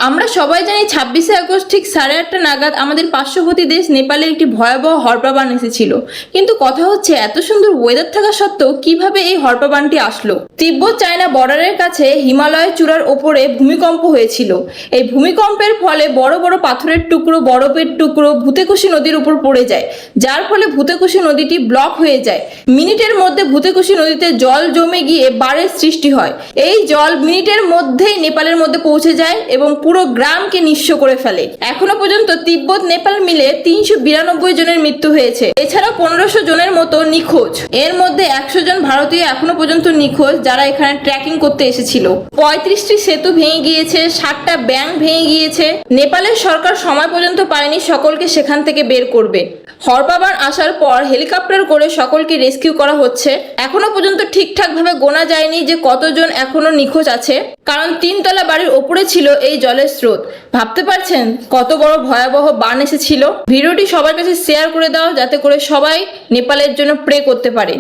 আমরা সবাই জানি 26শে আগস্ট ঠিক 8:30 নাগাদ আমাদের পার্শ্ববর্তী দেশ নেপালে একটি ভয়াবহ হড়পা এসেছিল। কিন্তু কথা হচ্ছে এত সুন্দর ওয়েদার থাকা সত্ত্বেও কিভাবে এই হড়পা আসলো। তিব্বত চায়না বর্ডারের কাছে হিমালয়ের চূড়ার ওপরে ভূমিকম্প হয়েছিল। এই ভূমিকম্পের ফলে বড় বড় পাথরের টুকরো, বরফের টুকরো ভূতেকুশি নদীর উপর পড়ে যায়, যার ফলে ভূতেকুশি নদীটি ব্লক হয়ে যায়। মিনিটের মধ্যে ভূতেকুশি নদীতে জল জমে গিয়ে বাড়ের সৃষ্টি হয়। এই জল মিনিটের মধ্যেই নেপালের মধ্যে পৌঁছে যায় এবং পুরো গ্রামকে নিঃস্ব করে ফেলে। এখনো পর্যন্ত তিব্বত নেপাল মিলে 392 জনের মৃত্যু হয়েছে। এছাড়াও 1500 জনের মতো নিখোঁজ। এর মধ্যে 100 জন ভারতীয় এখনো পর্যন্ত নিখোঁজ, যারা এখানে ট্রেকিং করতে এসেছিল। 35টি সেতু ভেঙে গিয়েছে, 60টা ব্যাংক ভেঙে গিয়েছে। নেপালের সরকার সময় পর্যন্ত পায়নি সকলকে সেখান থেকে বের করবে। হড়পা আসার পর হেলিকপ্টার করে সকলকে রেস্কিউ করা হচ্ছে। এখনো পর্যন্ত ঠিকঠাক ভাবে গোনা যায়নি যে কতজন এখনো নিখোঁজ আছে, কারণ 3 তলা বাড়ির ওপরে ছিল এই জলের স্রোত। ভাবতে পারছেন কত বড় ভয়াবহ বান এসেছিল। ভিডিওটি সবার কাছে শেয়ার করে দাও, যাতে করে সবাই নেপালের জন্য প্রে করতে পারে।